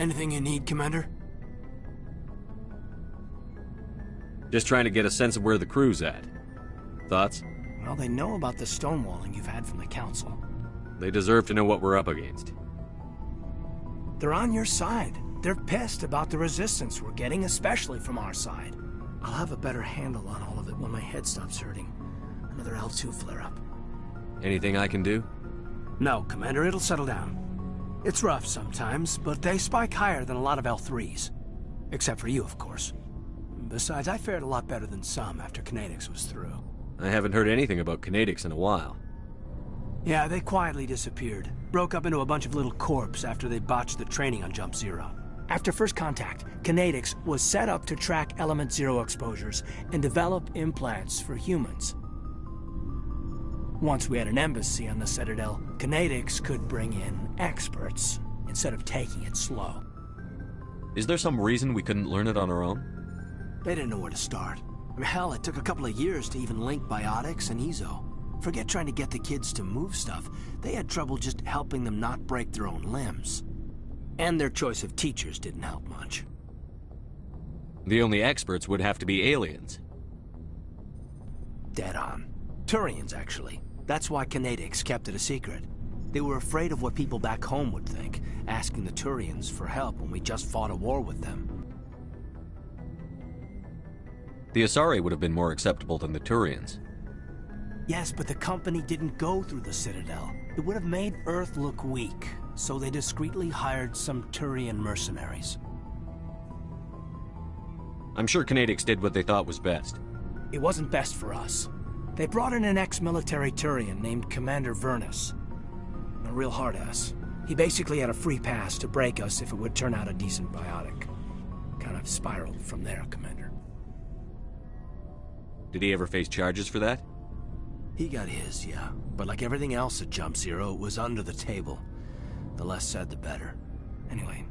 Anything you need, Commander? Just trying to get a sense of where the crew's at. Thoughts? Well, they know about the stonewalling you've had from the Council. They deserve to know what we're up against. They're on your side. They're pissed about the resistance we're getting, especially from our side. I'll have a better handle on all of it when my head stops hurting. Another L2 flare-up. Anything I can do? No, Commander, it'll settle down. It's rough sometimes, but they spike higher than a lot of L3s. Except for you, of course. Besides, I fared a lot better than some after Kinetics was through. I haven't heard anything about Kinetics in a while. Yeah, they quietly disappeared. Broke up into a bunch of little corps after they botched the training on Jump Zero. After first contact, Kinetics was set up to track Element Zero exposures and develop implants for humans. Once we had an embassy on the Citadel, Kinetics could bring in experts instead of taking it slow. Is there some reason we couldn't learn it on our own? They didn't know where to start. I mean, hell, it took a couple of years to even link biotics and EZO. Forget trying to get the kids to move stuff. They had trouble just helping them not break their own limbs. And their choice of teachers didn't help much. The only experts would have to be aliens. Dead on. Turians, actually. That's why Kinetics kept it a secret. They were afraid of what people back home would think, asking the Turians for help when we just fought a war with them. The Asari would have been more acceptable than the Turians. Yes, but the company didn't go through the Citadel. It would have made Earth look weak, so they discreetly hired some Turian mercenaries. I'm sure Kinetics did what they thought was best. It wasn't best for us. They brought in an ex-military Turian named Commander Vernus. A real hard-ass. He basically had a free pass to break us if it would turn out a decent biotic. Kind of spiraled from there, Commander. Did he ever face charges for that? He got his, yeah. But like everything else at Jump Zero, it was under the table. The less said, the better. Anyway,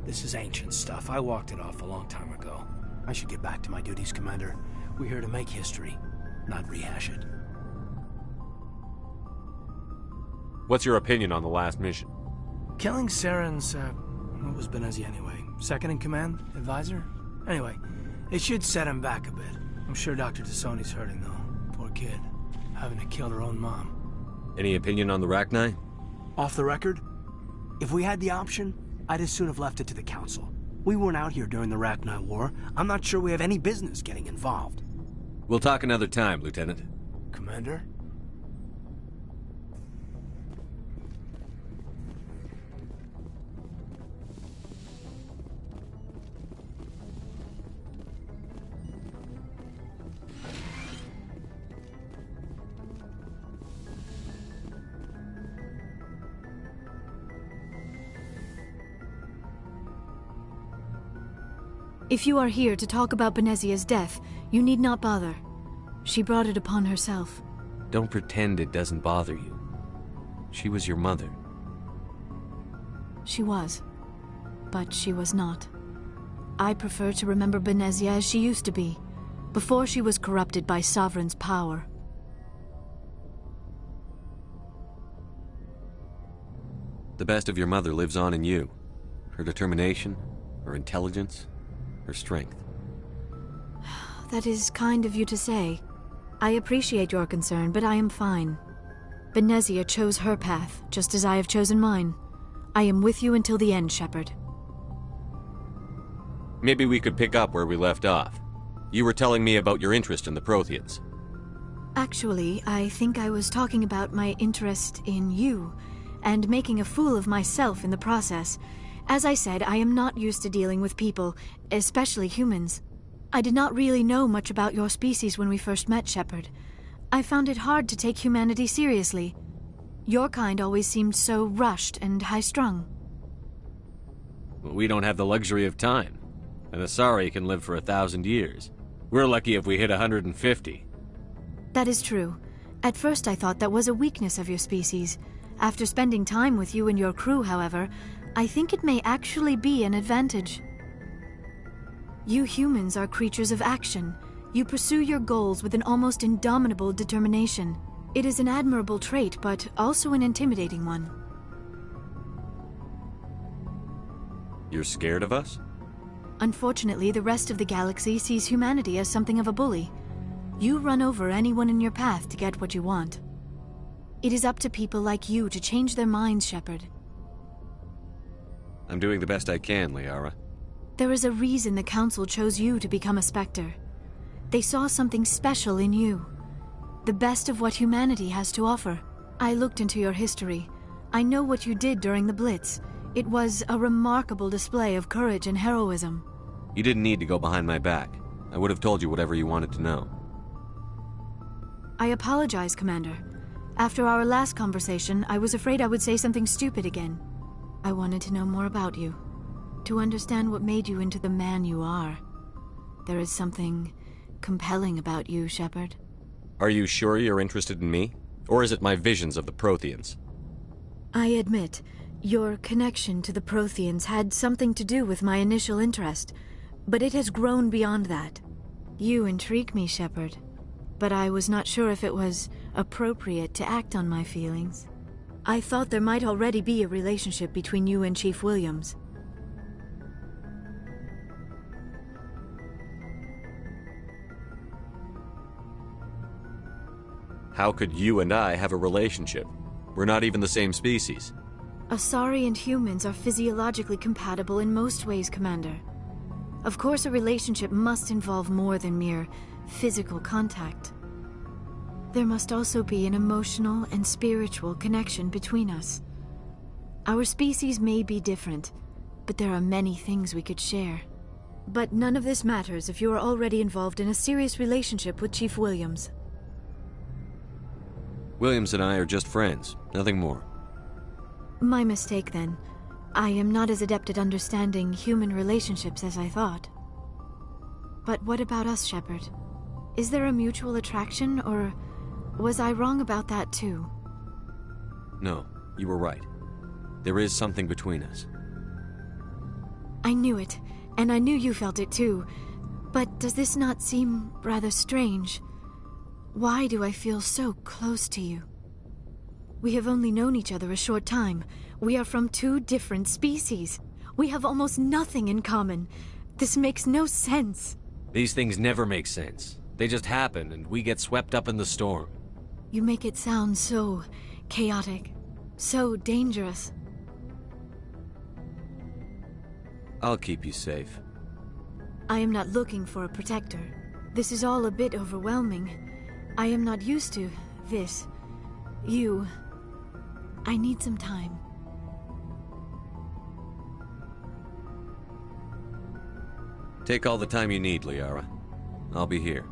this is ancient stuff. I walked it off a long time ago. I should get back to my duties, Commander. We're here to make history, not rehash it. What's your opinion on the last mission? Killing Saren's, what was Benezia anyway? Second in command? Advisor? Anyway, it should set him back a bit. I'm sure Dr. Tassoni's hurting, though. Poor kid. Having to kill her own mom. Any opinion on the Rachni? Off the record? If we had the option, I'd as soon have left it to the Council. We weren't out here during the Rachni War. I'm not sure we have any business getting involved. We'll talk another time, Lieutenant. Commander? If you are here to talk about Benezia's death, you need not bother. She brought it upon herself. Don't pretend it doesn't bother you. She was your mother. She was. But she was not. I prefer to remember Benezia as she used to be, before she was corrupted by Sovereign's power. The best of your mother lives on in you. Her determination, her intelligence, her strength. That is kind of you to say. I appreciate your concern, but I am fine. Benezia chose her path, just as I have chosen mine. I am with you until the end, Shepard. Maybe we could pick up where we left off. You were telling me about your interest in the Protheans. Actually, I think I was talking about my interest in you, and making a fool of myself in the process. As I said, I am not used to dealing with people, especially humans. I did not really know much about your species when we first met, Shepard. I found it hard to take humanity seriously. Your kind always seemed so rushed and high-strung. We don't have the luxury of time. An Asari can live for 1,000 years. We're lucky if we hit 150. That is true. At first I thought that was a weakness of your species. After spending time with you and your crew, however, I think it may actually be an advantage. You humans are creatures of action. You pursue your goals with an almost indomitable determination. It is an admirable trait, but also an intimidating one. You're scared of us? Unfortunately, the rest of the galaxy sees humanity as something of a bully. You run over anyone in your path to get what you want. It is up to people like you to change their minds, Shepard. I'm doing the best I can, Liara. There is a reason the Council chose you to become a Spectre. They saw something special in you. The best of what humanity has to offer. I looked into your history. I know what you did during the Blitz. It was a remarkable display of courage and heroism. You didn't need to go behind my back. I would have told you whatever you wanted to know. I apologize, Commander. After our last conversation, I was afraid I would say something stupid again. I wanted to know more about you. To understand what made you into the man you are. There is something compelling about you, Shepard. Are you sure you're interested in me? Or is it my visions of the Protheans? I admit, your connection to the Protheans had something to do with my initial interest, but it has grown beyond that. You intrigue me, Shepard, but I was not sure if it was appropriate to act on my feelings. I thought there might already be a relationship between you and Chief Williams. How could you and I have a relationship? We're not even the same species. Asari and humans are physiologically compatible in most ways, Commander. Of course, a relationship must involve more than mere physical contact. There must also be an emotional and spiritual connection between us. Our species may be different, but there are many things we could share. But none of this matters if you are already involved in a serious relationship with Chief Williams. Williams and I are just friends, nothing more. My mistake, then. I am not as adept at understanding human relationships as I thought. But what about us, Shepard? Is there a mutual attraction, or was I wrong about that too? No, you were right. There is something between us. I knew it, and I knew you felt it too. But does this not seem rather strange? Why do I feel so close to you? We have only known each other a short time. We are from two different species. We have almost nothing in common. This makes no sense. These things never make sense. They just happen, and we get swept up in the storm. You make it sound so chaotic, so dangerous. I'll keep you safe. I am not looking for a protector. This is all a bit overwhelming. I am not used to this. You. I need some time. Take all the time you need, Liara. I'll be here.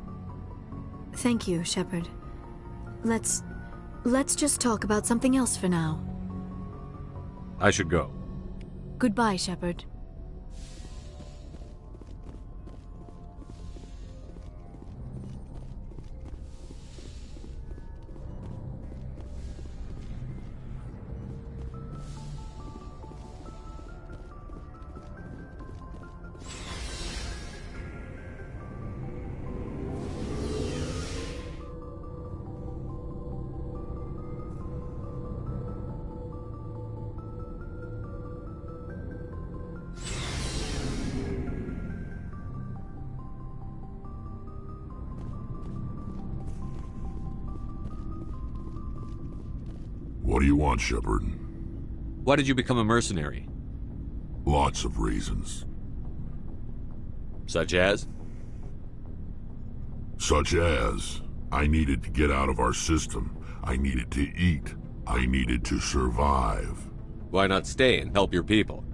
Thank you, Shepard. Let's just talk about something else for now. I should go. Goodbye, Shepard. What do you want, Shepard? Why did you become a mercenary? Lots of reasons. Such as? Such as, I needed to get out of our system. I needed to eat. I needed to survive. Why not stay and help your people?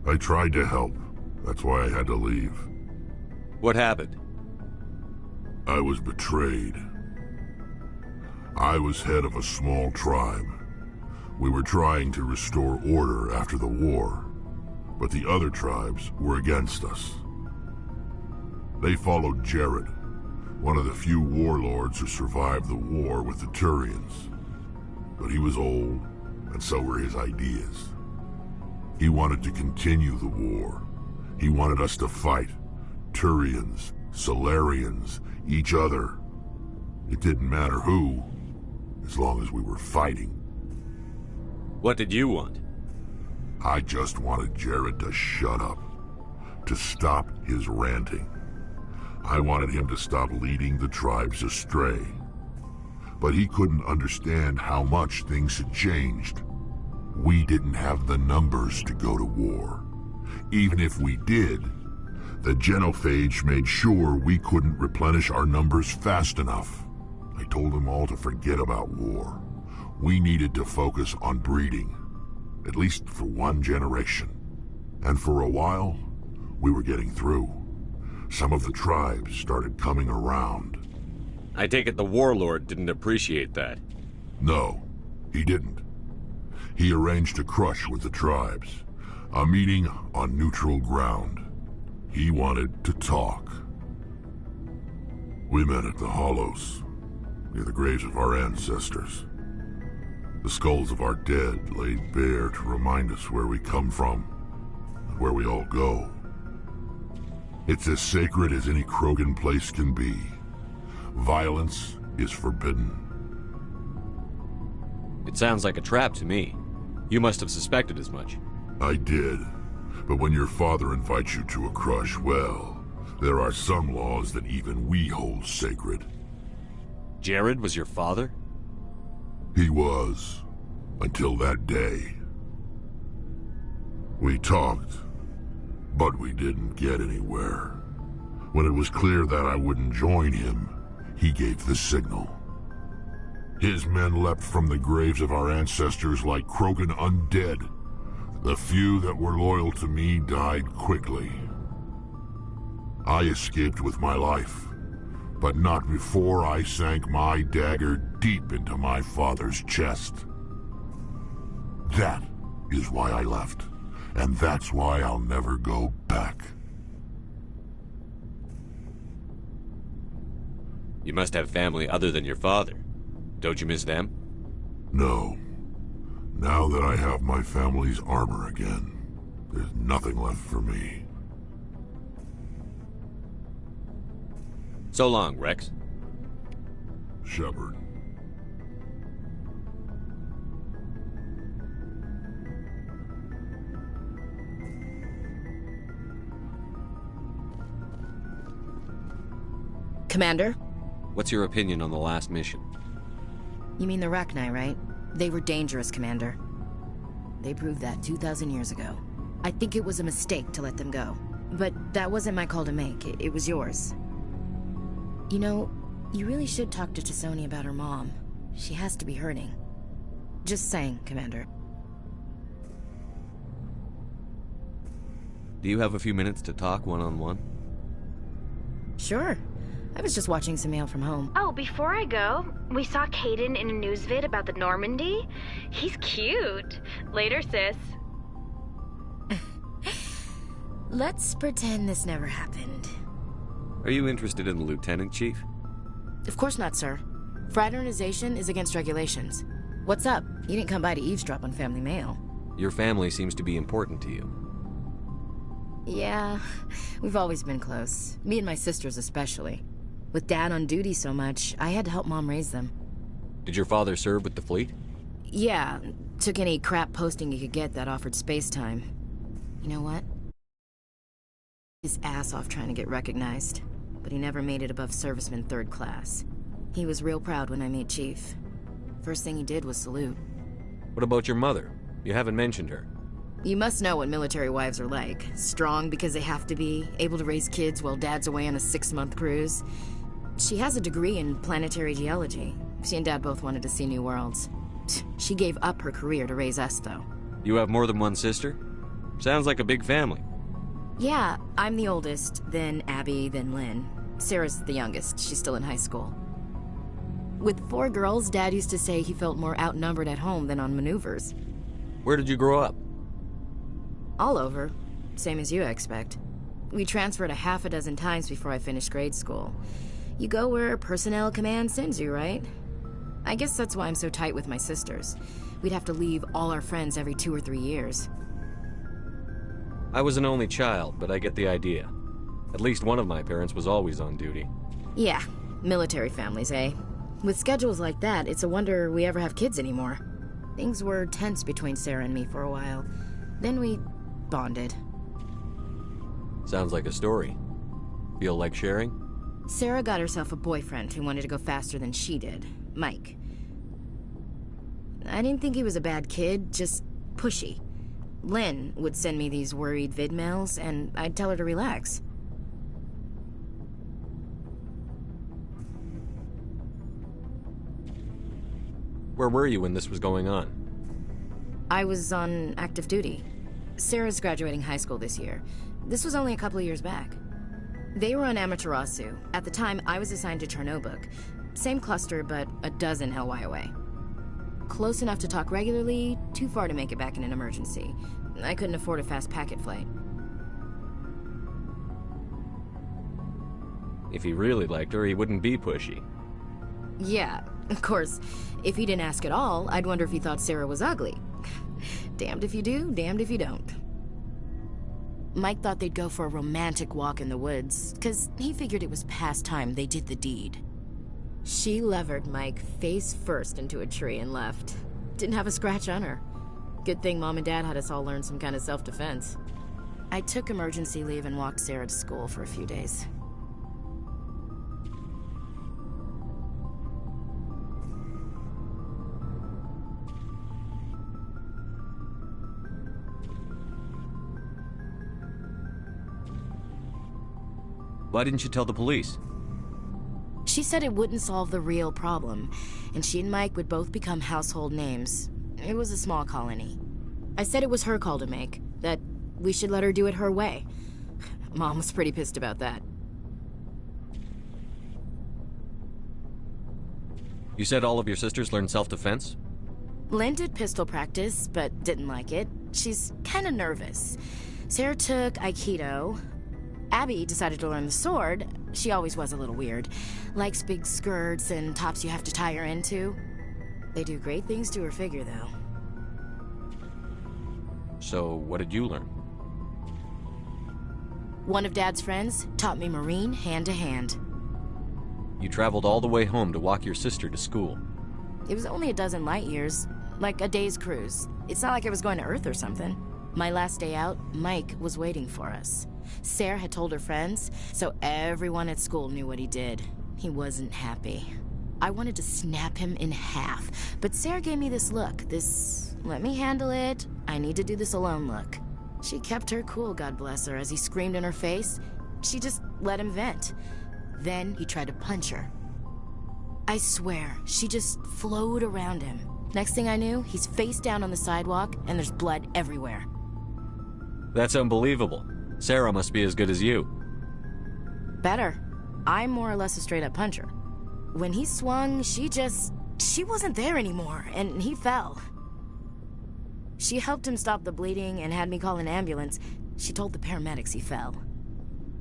I tried to help. That's why I had to leave. What happened? I was betrayed. I was head of a small tribe. We were trying to restore order after the war, but the other tribes were against us. They followed Jared, one of the few warlords who survived the war with the Turians. But he was old, and so were his ideas. He wanted to continue the war. He wanted us to fight. Turians, Solarians, each other. It didn't matter who, as long as we were fighting. What did you want? I just wanted Jared to shut up, to stop his ranting. I wanted him to stop leading the tribes astray. But he couldn't understand how much things had changed. We didn't have the numbers to go to war. Even if we did, the genophage made sure we couldn't replenish our numbers fast enough. I told them all to forget about war. We needed to focus on breeding, at least for one generation. And for a while, we were getting through. Some of the tribes started coming around. I take it the warlord didn't appreciate that. No, he didn't. He arranged a crush with the tribes, a meeting on neutral ground. He wanted to talk. We met at the Hollows, near the graves of our ancestors. The skulls of our dead laid bare to remind us where we come from and where we all go. It's as sacred as any Krogan place can be. Violence is forbidden. It sounds like a trap to me. You must have suspected as much. I did. But when your father invites you to a crush, well, there are some laws that even we hold sacred. Jared was your father? He was, until that day. We talked, but we didn't get anywhere. When it was clear that I wouldn't join him, he gave the signal. His men leapt from the graves of our ancestors like Krogan undead. The few that were loyal to me died quickly. I escaped with my life, but not before I sank my dagger deep into my father's chest. That is why I left, and that's why I'll never go back. You must have family other than your father. Don't you miss them? No. Now that I have my family's armor again, there's nothing left for me. So long, Rex. Shepard. Commander? What's your opinion on the last mission? You mean the Rachni, right? They were dangerous, Commander. They proved that 2,000 years ago. I think it was a mistake to let them go. But that wasn't my call to make. It was yours. You know, you really should talk to T'Soni about her mom. She has to be hurting. Just saying, Commander. Do you have a few minutes to talk one-on-one? Sure. I was just watching some mail from home. Oh, before I go, we saw Caden in a news vid about the Normandy. He's cute. Later, sis. Let's pretend this never happened. Are you interested in the Lieutenant Chief? Of course not, sir. Fraternization is against regulations. What's up? You didn't come by to eavesdrop on family mail. Your family seems to be important to you. Yeah, we've always been close. Me and my sisters especially. With Dad on duty so much, I had to help Mom raise them. Did your father serve with the fleet? Yeah, took any crap posting he could get that offered space time. You know what? His ass off trying to get recognized, but he never made it above serviceman 3rd class. He was real proud when I made Chief. First thing he did was salute. What about your mother? You haven't mentioned her. You must know what military wives are like. Strong because they have to be, able to raise kids while Dad's away on a 6-month cruise. She has a degree in planetary geology. She and Dad both wanted to see new worlds. She gave up her career to raise us, though. You have more than one sister? Sounds like a big family. Yeah, I'm the oldest, then Abby, then Lynn. Sarah's the youngest. She's still in high school. With 4 girls, Dad used to say he felt more outnumbered at home than on maneuvers. Where did you grow up? All over. Same as you, I expect. We transferred a half a dozen times before I finished grade school. You go where personnel command sends you, right? I guess that's why I'm so tight with my sisters. We'd have to leave all our friends every 2 or 3 years. I was an only child, but I get the idea. At least one of my parents was always on duty. Yeah, military families, eh? With schedules like that, it's a wonder we ever have kids anymore. Things were tense between Sarah and me for a while. Then we bonded. Sounds like a story. Feel like sharing? Sarah got herself a boyfriend who wanted to go faster than she did, Mike. I didn't think he was a bad kid, just pushy. Lynn would send me these worried vid mails, and I'd tell her to relax. Where were you when this was going on? I was on active duty. Sarah's graduating high school this year. This was only a couple of years back. They were on Amaterasu. At the time, I was assigned to Chernobog. Same cluster, but a dozen LY away. Close enough to talk regularly, too far to make it back in an emergency. I couldn't afford a fast packet flight. If he really liked her, he wouldn't be pushy. Yeah, of course. If he didn't ask at all, I'd wonder if he thought Sarah was ugly. Damned if you do, damned if you don't. Mike thought they'd go for a romantic walk in the woods, because he figured it was past time they did the deed. She levered Mike face first into a tree and left. Didn't have a scratch on her. Good thing Mom and Dad had us all learn some kind of self-defense. I took emergency leave and walked Sarah to school for a few days. Why didn't you tell the police? She said it wouldn't solve the real problem, and she and Mike would both become household names. It was a small colony. I said it was her call to make, that we should let her do it her way. Mom was pretty pissed about that. You said all of your sisters learned self-defense? Lynn did pistol practice, but didn't like it. She's kind of nervous. Sarah took Aikido. Abby decided to learn the sword. She always was a little weird. Likes big skirts and tops you have to tie her into. They do great things to her figure, though. So, what did you learn? One of Dad's friends taught me Marine hand to hand. You traveled all the way home to walk your sister to school. It was only a dozen light years, like a day's cruise. It's not like I was going to Earth or something. My last day out, Mike was waiting for us. Sarah had told her friends, so everyone at school knew what he did. He wasn't happy. I wanted to snap him in half, but Sarah gave me this look, this let me handle it, I need to do this alone look. She kept her cool, God bless her, as he screamed in her face. She just let him vent. Then he tried to punch her. I swear, she just flowed around him. Next thing I knew, he's face down on the sidewalk, and there's blood everywhere. That's unbelievable. Sarah must be as good as you. Better. I'm more or less a straight-up puncher. When he swung, she wasn't there anymore, and he fell. She helped him stop the bleeding and had me call an ambulance. She told the paramedics he fell.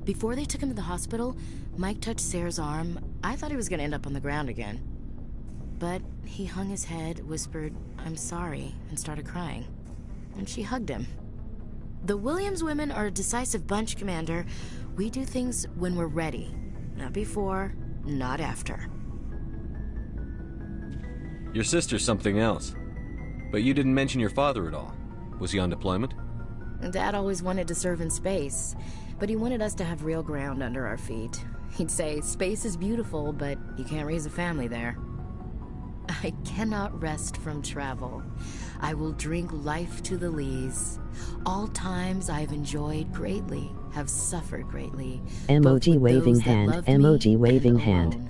Before they took him to the hospital, Mike touched Sarah's arm. I thought he was gonna end up on the ground again. But he hung his head, whispered, "I'm sorry," and started crying. And she hugged him. The Williams women are a decisive bunch, Commander. We do things when we're ready. Not before, not after. Your sister's something else. But you didn't mention your father at all. Was he on deployment? Dad always wanted to serve in space, but he wanted us to have real ground under our feet. He'd say, space is beautiful, but you can't raise a family there. I cannot rest from travel. I will drink life to the lees. All times I've enjoyed greatly, have suffered greatly. Emoji waving hand, emoji waving hand.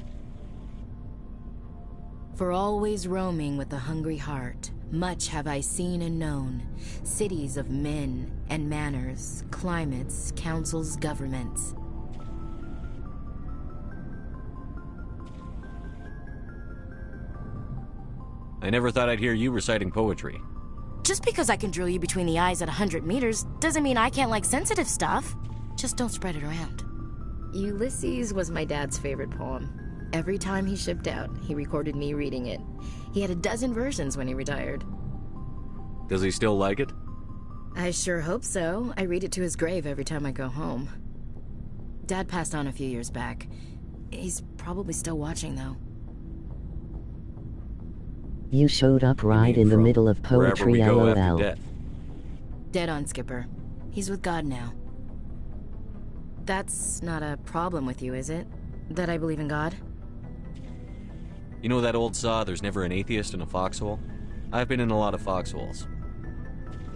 For always roaming with a hungry heart, much have I seen and known. Cities of men and manners, climates, councils, governments. I never thought I'd hear you reciting poetry. Just because I can drill you between the eyes at 100 meters doesn't mean I can't like sensitive stuff. Just don't spread it around. Ulysses was my dad's favorite poem. Every time he shipped out, he recorded me reading it. He had a dozen versions when he retired. Does he still like it? I sure hope so. I read it to his grave every time I go home. Dad passed on a few years back. He's probably still watching, though. You showed up right in the middle of poetry, wherever we go LOL. after death. Dead on, Skipper. He's with God now. That's not a problem with you, is it? That I believe in God? You know that old saw, there's never an atheist in a foxhole? I've been in a lot of foxholes.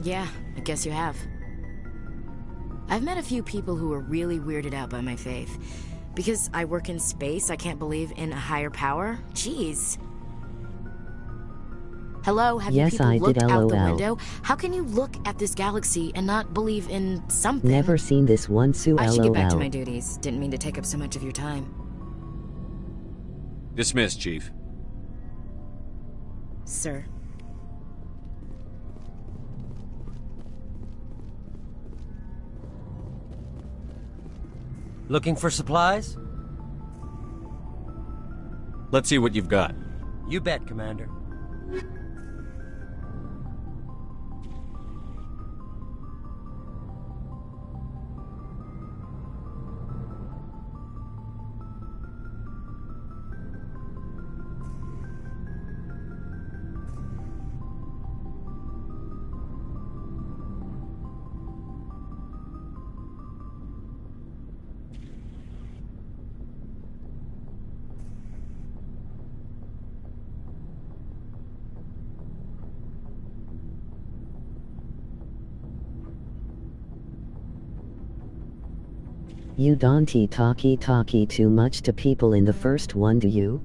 Yeah, I guess you have. I've met a few people who were really weirded out by my faith. Because I work in space, I can't believe in a higher power? Jeez. Hello, have Yes, you people I looked did, out the LOL. window? How can you look at this galaxy and not believe in something? Never seen this one, Sue, I should get back to LOL. my duties. Didn't mean to take up so much of your time. Dismissed, Chief. Sir. Looking for supplies? Let's see what you've got. You bet, Commander. You don't talkie too much to people in the first one, do you?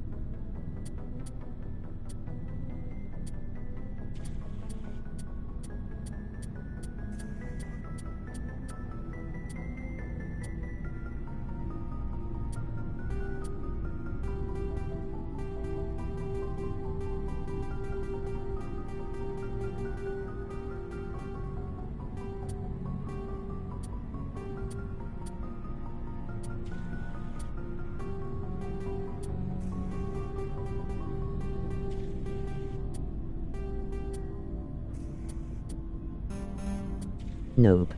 Nope.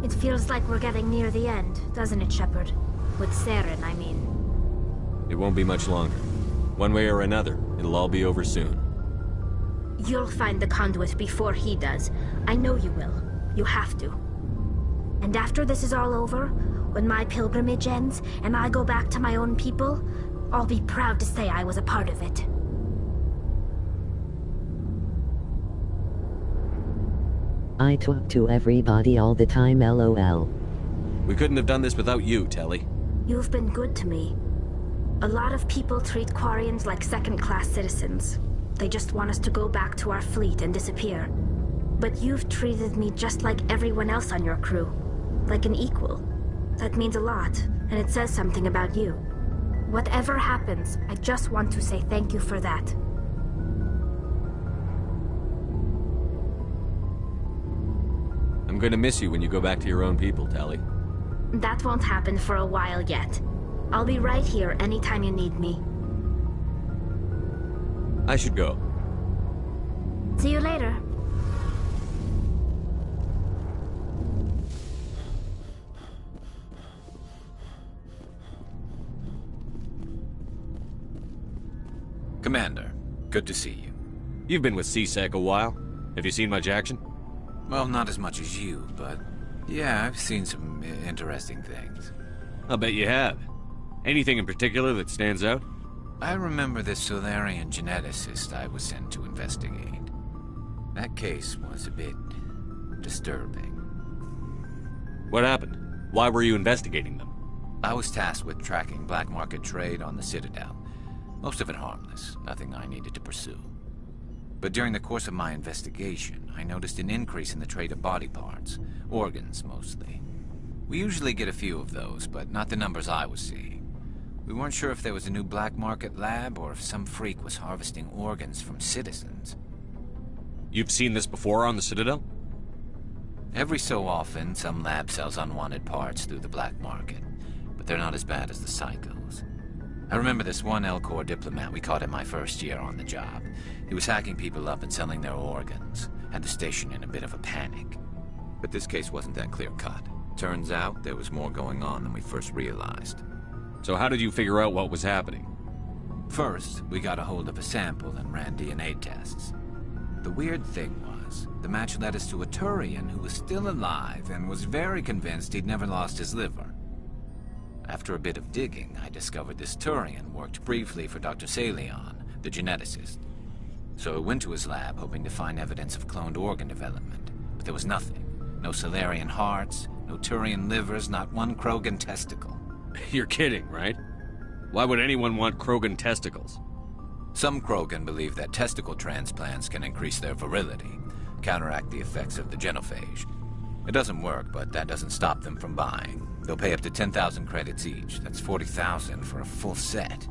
It feels like we're getting near the end, doesn't it, Shepard? With Saren, I mean. It won't be much longer. One way or another, it'll all be over soon. You'll find the conduit before he does. I know you will. You have to. And after this is all over, when my pilgrimage ends, and I go back to my own people, I'll be proud to say I was a part of it. I talk to everybody all the time, LOL. We couldn't have done this without you, Telly. You've been good to me. A lot of people treat Quarians like second-class citizens. They just want us to go back to our fleet and disappear. But you've treated me just like everyone else on your crew. Like an equal. That means a lot, and it says something about you. Whatever happens, I just want to say thank you for that. I'm gonna miss you when you go back to your own people, Telly. That won't happen for a while yet. I'll be right here anytime you need me. I should go. See you later. Commander, good to see you. You've been with CSEC a while. Have you seen much action? Well, not as much as you, but yeah, I've seen some interesting things. I'll bet you have. Anything in particular that stands out? I remember this Solarian geneticist I was sent to investigate. That case was a bit disturbing. What happened? Why were you investigating them? I was tasked with tracking black market trade on the Citadel. Most of it harmless, nothing I needed to pursue. But during the course of my investigation, I noticed an increase in the trade of body parts, organs mostly. We usually get a few of those, but not the numbers I was seeing. We weren't sure if there was a new black market lab or if some freak was harvesting organs from citizens. You've seen this before on the Citadel? Every so often, some lab sells unwanted parts through the black market, but they're not as bad as the psychos. I remember this one L-Corps diplomat we caught in my first year on the job. He was hacking people up and selling their organs, had the station in a bit of a panic. But this case wasn't that clear-cut. Turns out there was more going on than we first realized. So how did you figure out what was happening? First, we got a hold of a sample and ran DNA tests. The weird thing was, the match led us to a Turian who was still alive and was very convinced he'd never lost his liver. After a bit of digging, I discovered this Turian worked briefly for Dr. Salion, the geneticist. So I went to his lab hoping to find evidence of cloned organ development, but there was nothing. No Salarian hearts, no Turian livers, not one Krogan testicle. You're kidding, right? Why would anyone want Krogan testicles? Some Krogan believe that testicle transplants can increase their virility, counteract the effects of the genophage. It doesn't work, but that doesn't stop them from buying. They'll pay up to 10,000 credits each. That's 40,000 for a full set.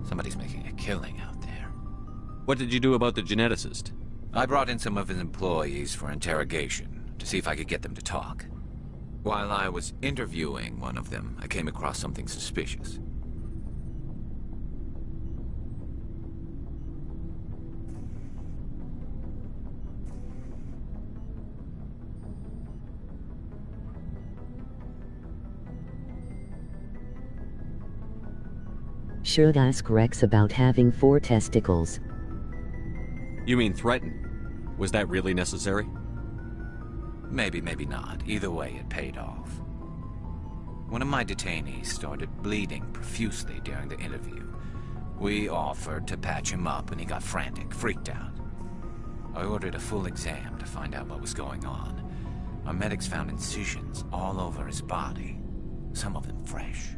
Somebody's making a killing out there. What did you do about the geneticist? I brought in some of his employees for interrogation, to see if I could get them to talk. While I was interviewing one of them, I came across something suspicious. Should ask Rex about having 4 testicles. You mean threaten? Was that really necessary? Maybe, maybe not. Either way, it paid off. One of my detainees started bleeding profusely during the interview. We offered to patch him up and he got frantic, freaked out. I ordered a full exam to find out what was going on. Our medics found incisions all over his body, some of them fresh.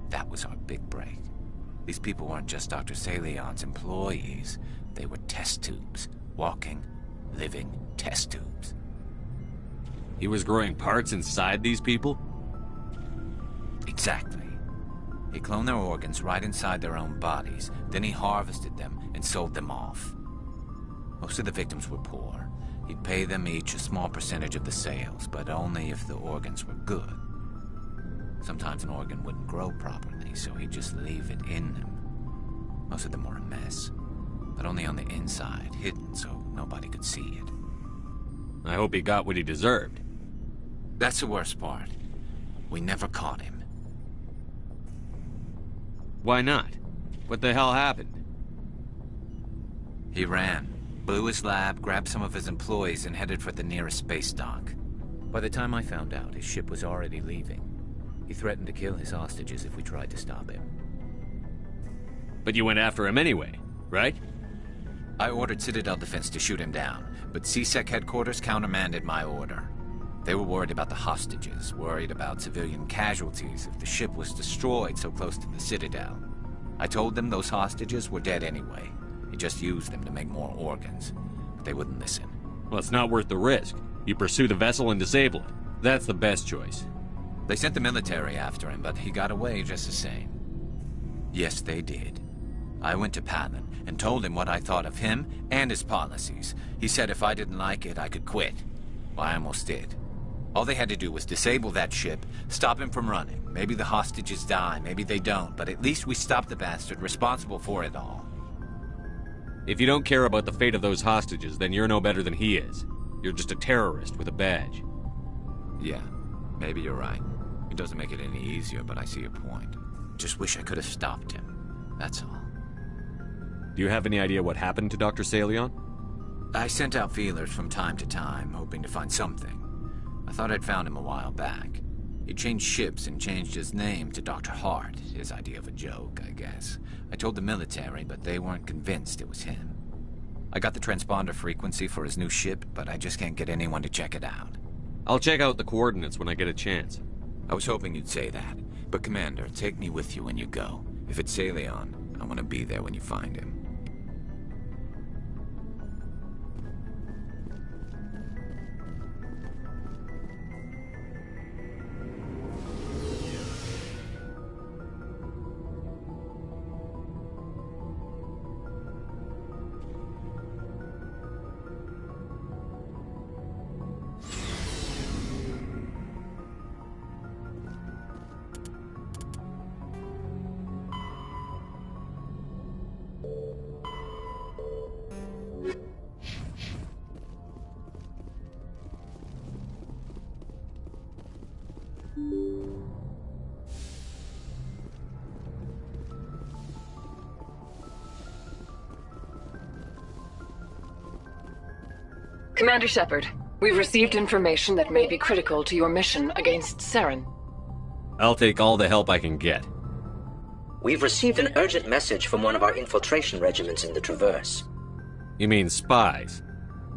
That was our big break. These people weren't just Dr. Salion's employees. They were test tubes. Walking, living test tubes. He was growing parts inside these people? Exactly. He cloned their organs right inside their own bodies. Then he harvested them and sold them off. Most of the victims were poor. He'd pay them each a small percentage of the sales, but only if the organs were good. Sometimes an organ wouldn't grow properly, so he'd just leave it in them. Most of them were a mess, but only on the inside, hidden so nobody could see it. I hope he got what he deserved. That's the worst part. We never caught him. Why not? What the hell happened? He ran, blew his lab, grabbed some of his employees, and headed for the nearest space dock. By the time I found out, his ship was already leaving. He threatened to kill his hostages if we tried to stop him. But you went after him anyway, right? I ordered Citadel Defense to shoot him down, but CSEC headquarters countermanded my order. They were worried about the hostages, worried about civilian casualties if the ship was destroyed so close to the Citadel. I told them those hostages were dead anyway. He just used them to make more organs, but they wouldn't listen. Well, it's not worth the risk. You pursue the vessel and disable it. That's the best choice. They sent the military after him, but he got away just the same. Yes, they did. I went to Palin and told him what I thought of him and his policies. He said if I didn't like it, I could quit. Well, I almost did. All they had to do was disable that ship, stop him from running. Maybe the hostages die, maybe they don't, but at least we stopped the bastard responsible for it all. If you don't care about the fate of those hostages, then you're no better than he is. You're just a terrorist with a badge. Yeah, maybe you're right. It doesn't make it any easier, but I see your point. Just wish I could have stopped him. That's all. Do you have any idea what happened to Dr. Salion? I sent out feelers from time to time, hoping to find something. I thought I'd found him a while back. He changed ships and changed his name to Dr. Hart, his idea of a joke, I guess. I told the military, but they weren't convinced it was him. I got the transponder frequency for his new ship, but I just can't get anyone to check it out. I'll check out the coordinates when I get a chance. I was hoping you'd say that. But Commander, take me with you when you go. If it's Salion, I want to be there when you find him. Commander Shepard, we've received information that may be critical to your mission against Saren. I'll take all the help I can get. We've received an urgent message from one of our infiltration regiments in the Traverse. You mean spies?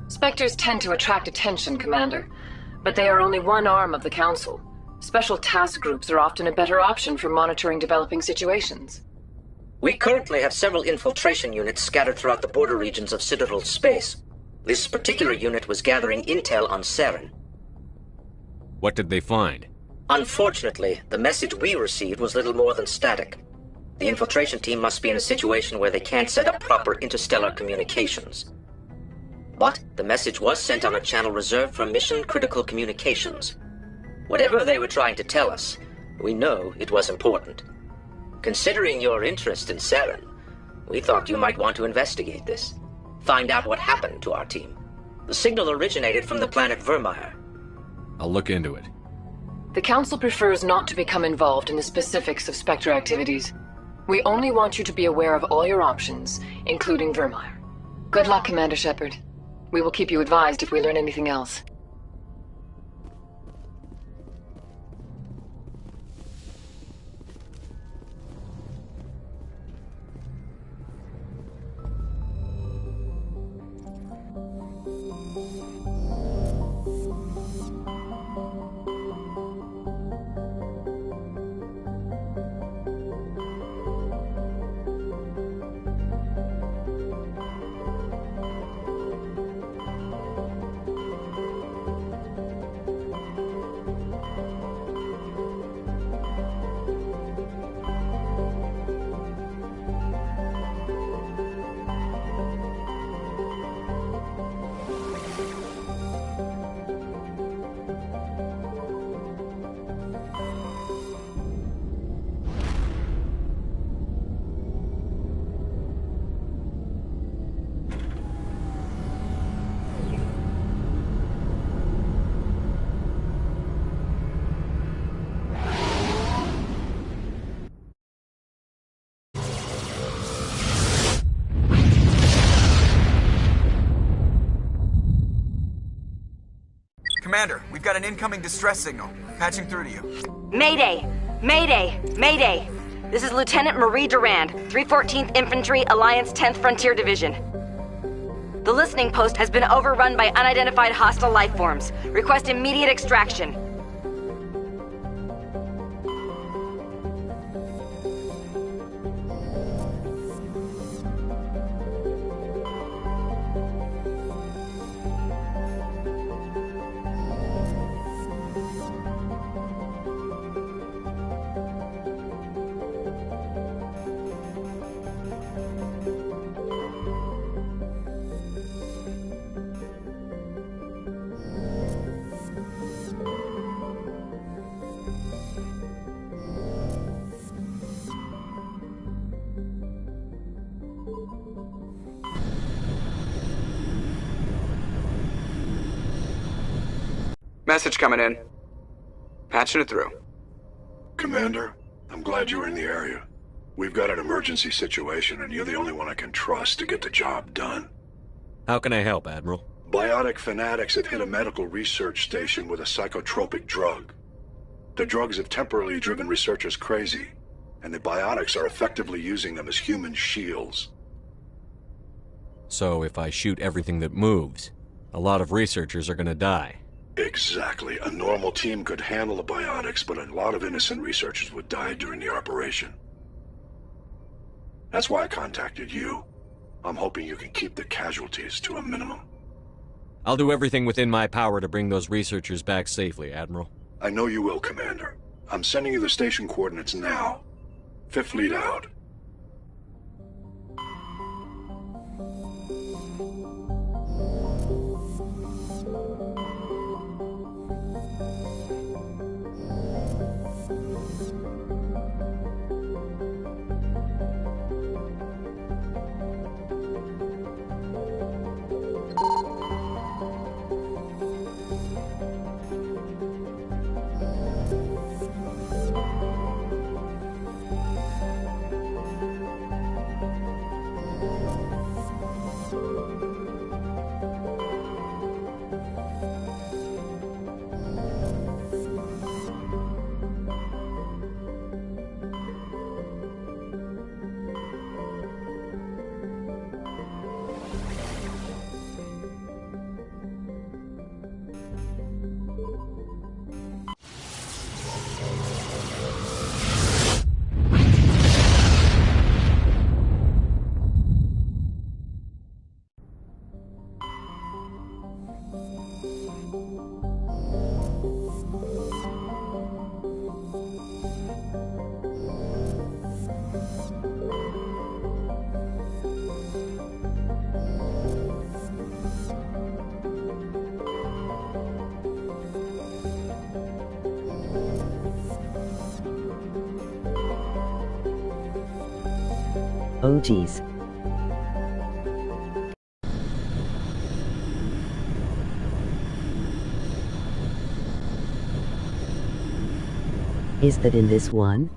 Spectres tend to attract attention, Commander, but they are only one arm of the Council. Special task groups are often a better option for monitoring developing situations. We currently have several infiltration units scattered throughout the border regions of Citadel space. This particular unit was gathering intel on Saren. What did they find? Unfortunately, the message we received was little more than static. The infiltration team must be in a situation where they can't set up proper interstellar communications. But the message was sent on a channel reserved for mission-critical communications. Whatever they were trying to tell us, we know it was important. Considering your interest in Saren, we thought you might want to investigate this. Find out what happened to our team. The signal originated from the planet Virmire. I'll look into it. The Council prefers not to become involved in the specifics of Spectre activities. We only want you to be aware of all your options, including Virmire. Good luck, Commander Shepard. We will keep you advised if we learn anything else. Commander, we've got an incoming distress signal. Patching through to you. Mayday! Mayday! Mayday! This is Lieutenant Marie Durand, 314th Infantry, Alliance 10th Frontier Division. The listening post has been overrun by unidentified hostile life forms. Request immediate extraction. Message coming in. Patching it through. Commander, I'm glad you were in the area. We've got an emergency situation, and you're the only one I can trust to get the job done. How can I help, Admiral? Biotic fanatics have hit a medical research station with a psychotropic drug. The drugs have temporarily driven researchers crazy, and the biotics are effectively using them as human shields. So if I shoot everything that moves, a lot of researchers are gonna die. Exactly. A normal team could handle the biotics, but a lot of innocent researchers would die during the operation. That's why I contacted you. I'm hoping you can keep the casualties to a minimum. I'll do everything within my power to bring those researchers back safely, Admiral. I know you will, Commander. I'm sending you the station coordinates now. Fifth Fleet out. Oh geez. Is that in this one?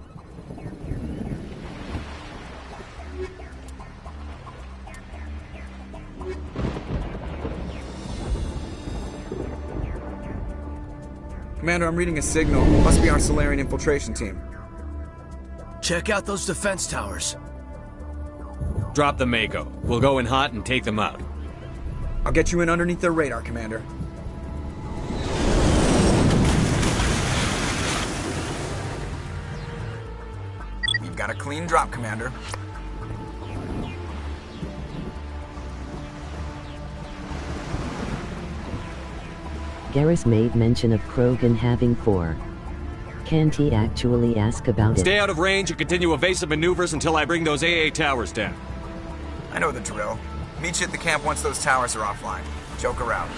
Commander, I'm reading a signal. Must be our Solarian infiltration team. Check out those defense towers. Drop the Mako. We'll go in hot and take them out. I'll get you in underneath their radar, Commander. We've got a clean drop, Commander. Garrus made mention of Krogan having 4. Can't he actually ask about it? Stay out of range and continue evasive maneuvers until I bring those AA towers down. I know the drill. Meet you at the camp once those towers are offline. Joke around.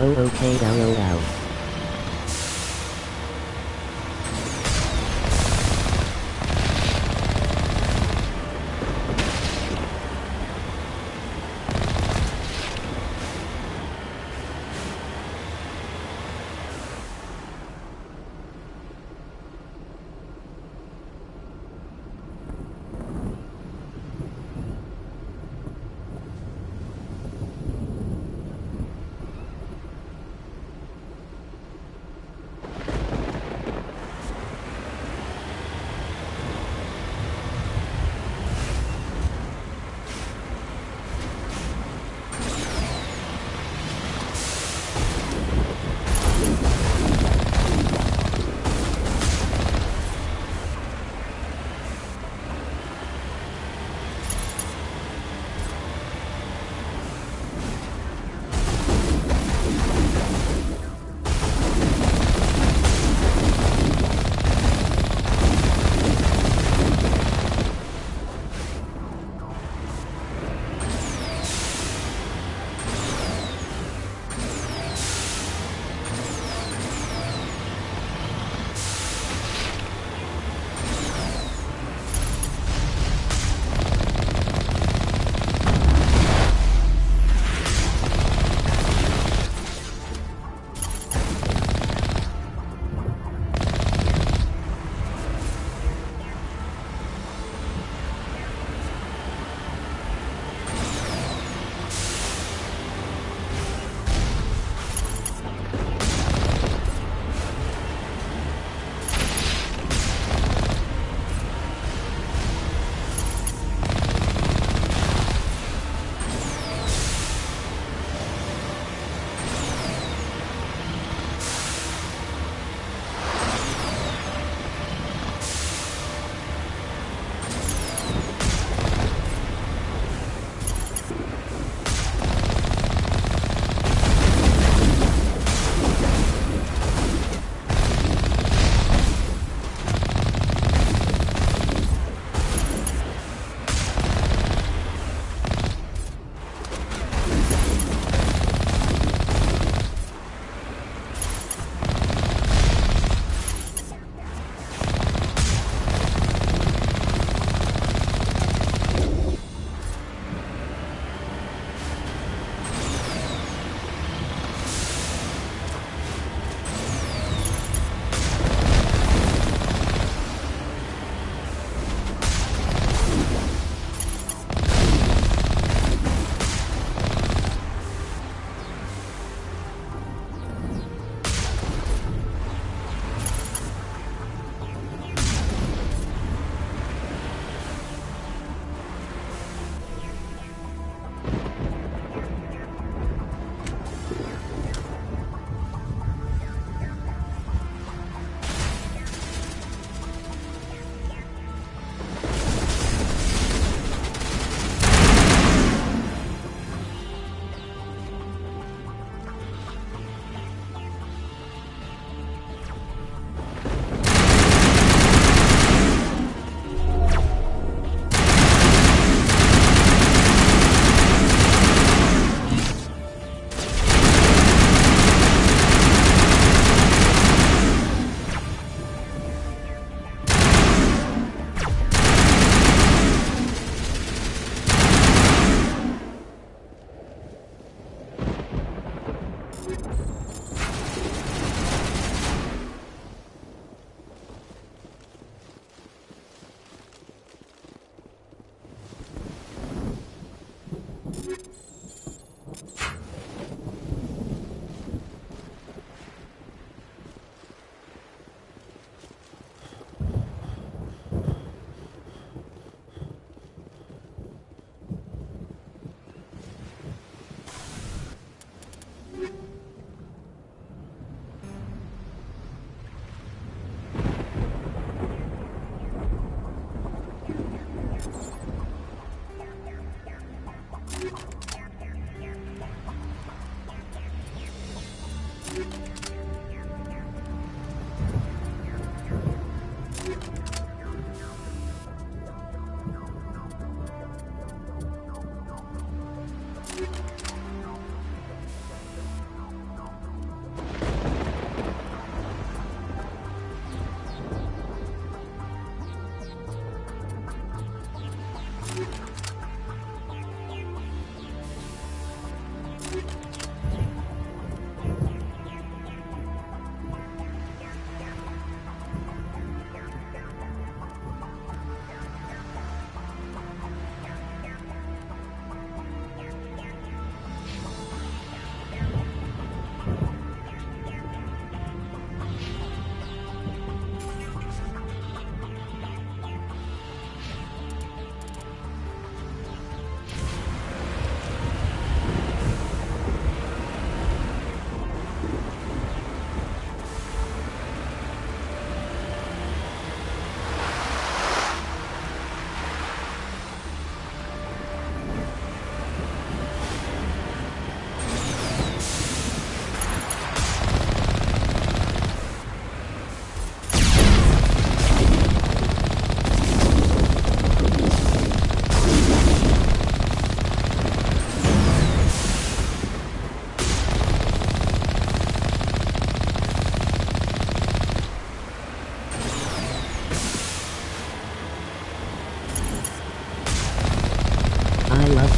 Oh okay lol.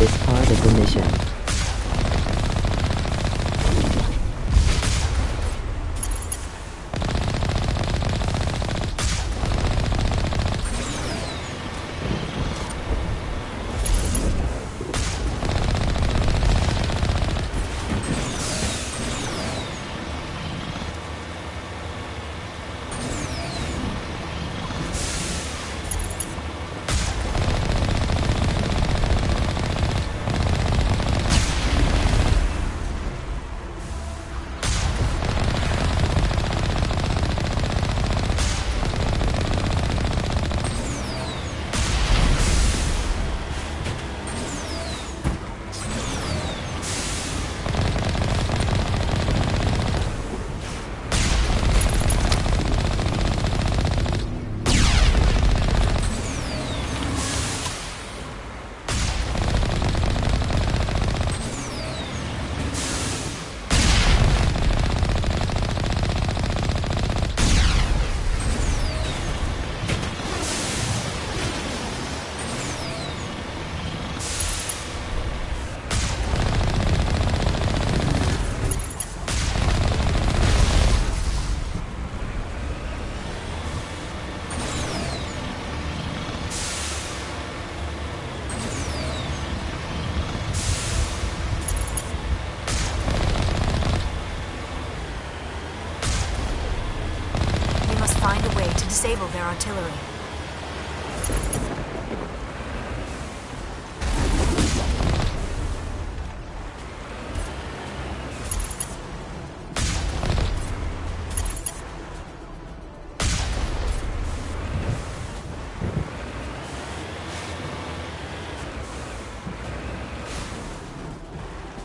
this part of the mission. Disable their artillery.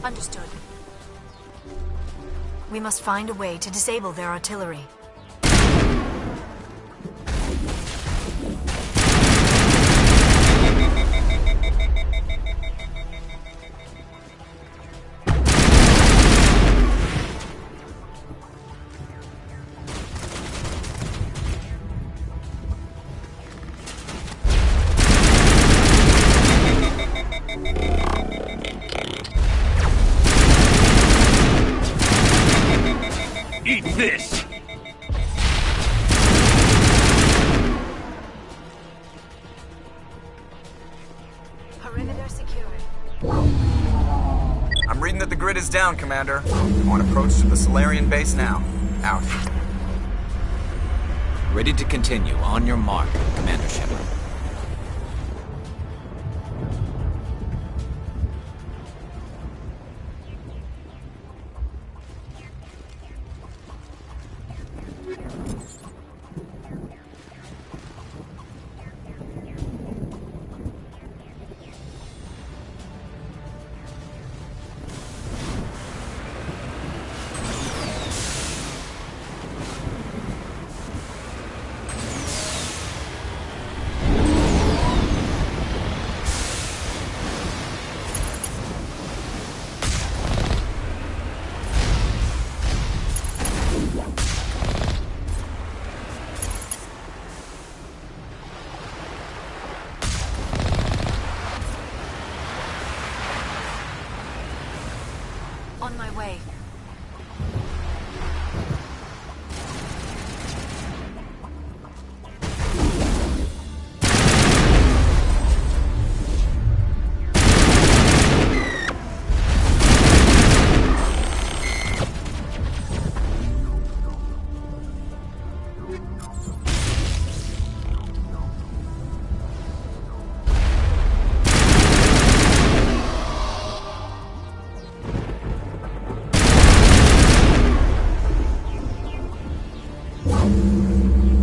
Understood. We must find a way to disable their artillery. Eat this! Perimeter secured. I'm reading that the grid is down, Commander. On approach to the Solarian base now. Out. Ready to continue. On your mark, Commander Shepard. On my way.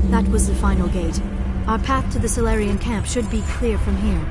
That was the final gate. Our path to the Solarian camp should be clear from here.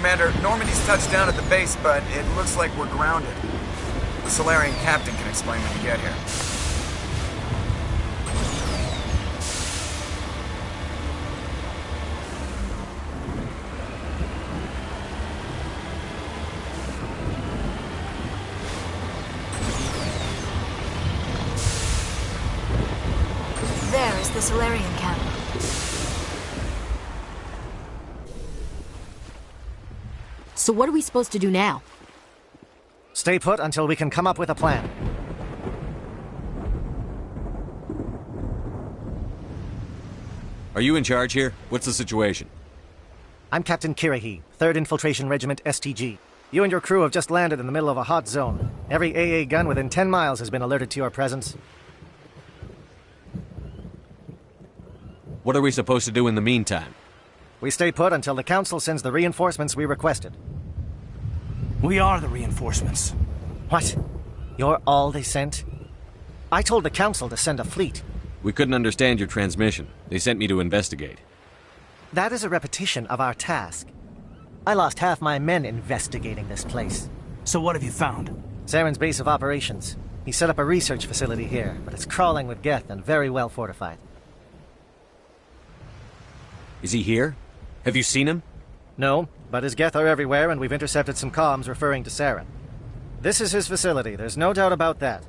Commander, Normandy's touched down at the base, but it looks like we're grounded. The Solarian captain can explain when you get here. There is the Solarian camp. So what are we supposed to do now? Stay put until we can come up with a plan. Are you in charge here? What's the situation? I'm Captain Kirahi, 3rd Infiltration Regiment STG. You and your crew have just landed in the middle of a hot zone. Every AA gun within 10 miles has been alerted to your presence. What are we supposed to do in the meantime? We stay put until the Council sends the reinforcements we requested. We are the reinforcements. What? You're all they sent? I told the Council to send a fleet. We couldn't understand your transmission. They sent me to investigate. That is a repetition of our task. I lost half my men investigating this place. So what have you found? Saren's base of operations. He set up a research facility here, but it's crawling with Geth and very well fortified. Is he here? Have you seen him? No, but his Geth are everywhere, and we've intercepted some comms referring to Saren. This is his facility, there's no doubt about that.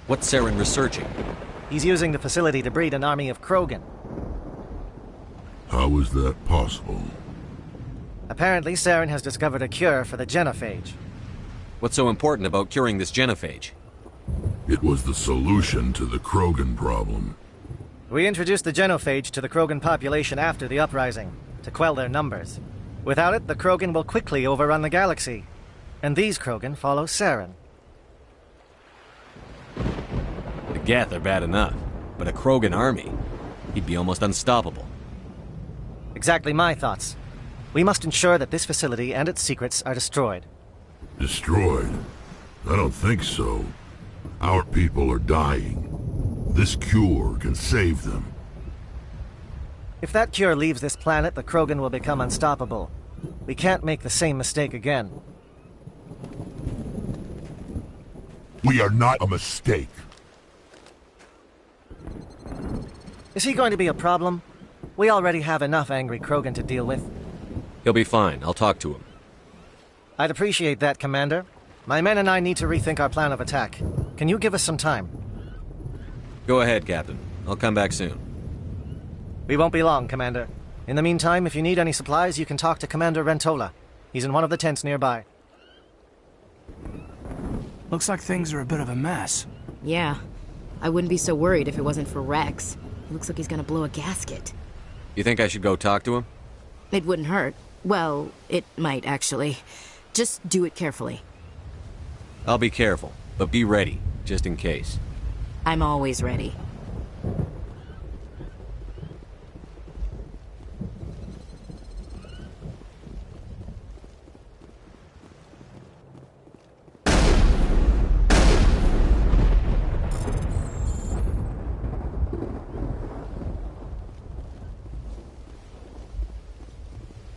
What's Saren researching? He's using the facility to breed an army of Krogan. How is that possible? Apparently, Saren has discovered a cure for the genophage. What's so important about curing this genophage? It was the solution to the Krogan problem. We introduced the genophage to the Krogan population after the uprising, to quell their numbers. Without it, the Krogan will quickly overrun the galaxy. And these Krogan follow Saren. The Geth are bad enough, but a Krogan army? He'd be almost unstoppable. Exactly my thoughts. We must ensure that this facility and its secrets are destroyed. Destroyed? I don't think so. Our people are dying. This cure can save them. If that cure leaves this planet, the Krogan will become unstoppable. We can't make the same mistake again. We are not a mistake. Is he going to be a problem? We already have enough angry Krogan to deal with. He'll be fine. I'll talk to him. I'd appreciate that, Commander. My men and I need to rethink our plan of attack. Can you give us some time? Go ahead, Captain. I'll come back soon. We won't be long, Commander. In the meantime, if you need any supplies, you can talk to Commander Rentola. He's in one of the tents nearby. Looks like things are a bit of a mess. Yeah. I wouldn't be so worried if it wasn't for Rex. He looks like he's gonna blow a gasket. You think I should go talk to him? It wouldn't hurt. Well, it might, actually. Just do it carefully. I'll be careful, but be ready, just in case. I'm always ready.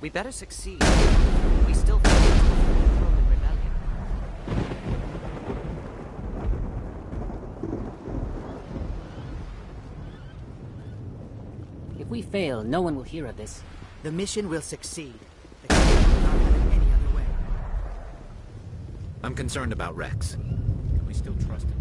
We better succeed. We still face the Krogan rebellion. If we fail, no one will hear of this. The mission will succeed. The Krogan will not have it any other way. I'm concerned about Rex. Can we still trust him?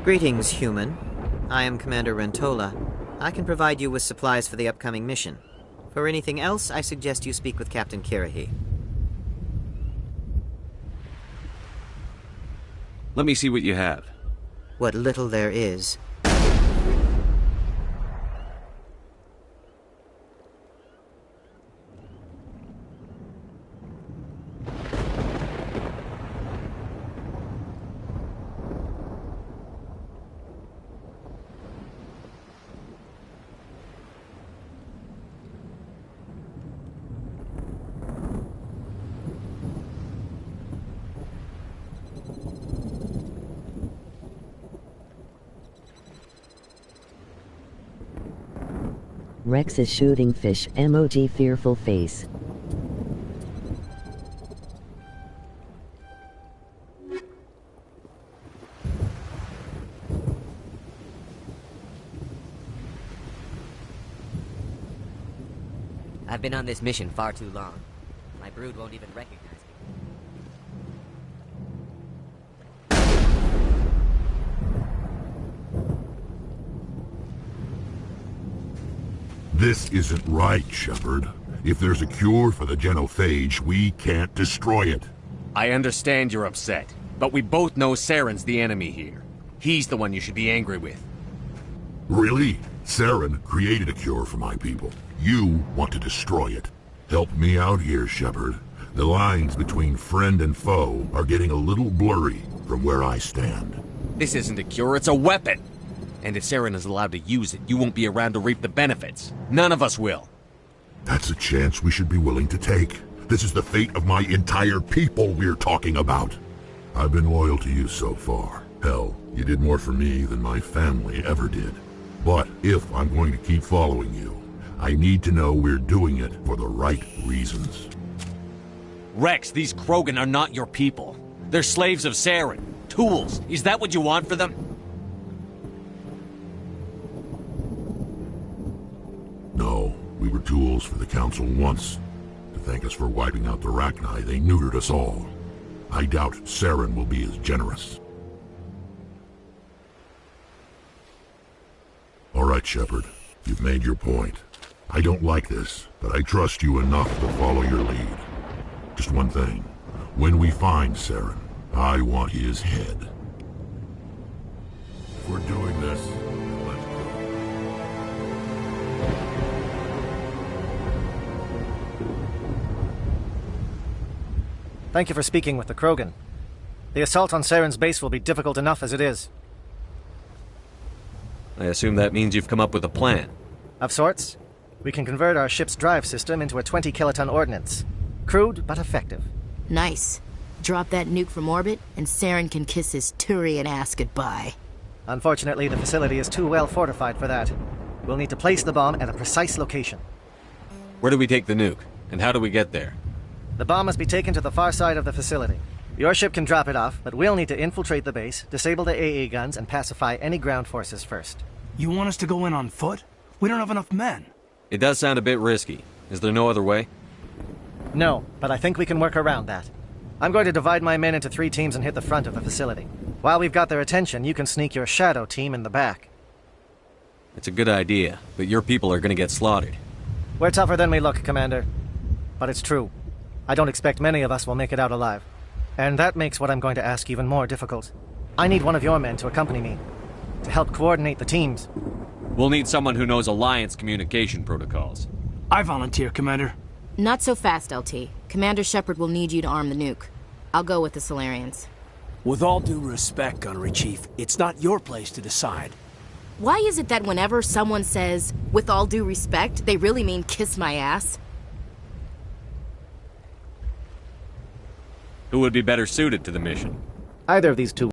Greetings, human. I am Commander Rentola. I can provide you with supplies for the upcoming mission. For anything else, I suggest you speak with Captain Kirahi. Let me see what you have. What little there is. Rex is shooting fish, emoji fearful face. I've been on this mission far too long. My brood won't even recognize me. This isn't right, Shepard. If there's a cure for the genophage, we can't destroy it. I understand you're upset, but we both know Saren's the enemy here. He's the one you should be angry with. Really? Saren created a cure for my people. You want to destroy it. Help me out here, Shepard. The lines between friend and foe are getting a little blurry from where I stand. This isn't a cure, it's a weapon! And if Saren is allowed to use it, you won't be around to reap the benefits. None of us will. That's a chance we should be willing to take. This is the fate of my entire people we're talking about. I've been loyal to you so far. Hell, you did more for me than my family ever did. But if I'm going to keep following you, I need to know we're doing it for the right reasons. Rex, these Krogan are not your people. They're slaves of Saren. Tools. Is that what you want for them? No, we were tools for the Council once. To thank us for wiping out the Rachni, they neutered us all. I doubt Saren will be as generous. All right, Shepard. You've made your point. I don't like this, but I trust you enough to follow your lead. Just one thing. When we find Saren, I want his head. If we're doing this, let's go. Thank you for speaking with the Krogan. The assault on Saren's base will be difficult enough as it is. I assume that means you've come up with a plan. Of sorts. We can convert our ship's drive system into a 20-kiloton ordnance. Crude, but effective. Nice. Drop that nuke from orbit, and Saren can kiss his Turian ass goodbye. Unfortunately, the facility is too well fortified for that. We'll need to place the bomb at a precise location. Where do we take the nuke? And how do we get there? The bomb must be taken to the far side of the facility. Your ship can drop it off, but we'll need to infiltrate the base, disable the AA guns, and pacify any ground forces first. You want us to go in on foot? We don't have enough men. It does sound a bit risky. Is there no other way? No, but I think we can work around that. I'm going to divide my men into 3 teams and hit the front of the facility. While we've got their attention, you can sneak your shadow team in the back. It's a good idea, but your people are going to get slaughtered. We're tougher than we look, Commander. But it's true. I don't expect many of us will make it out alive. And that makes what I'm going to ask even more difficult. I need one of your men to accompany me, to help coordinate the teams. We'll need someone who knows Alliance communication protocols. I volunteer, Commander. Not so fast, LT. Commander Shepard will need you to arm the nuke. I'll go with the Solarians. With all due respect, Gunnery Chief, it's not your place to decide. Why is it that whenever someone says, with all due respect, they really mean kiss my ass? Who would be better suited to the mission? Either of these two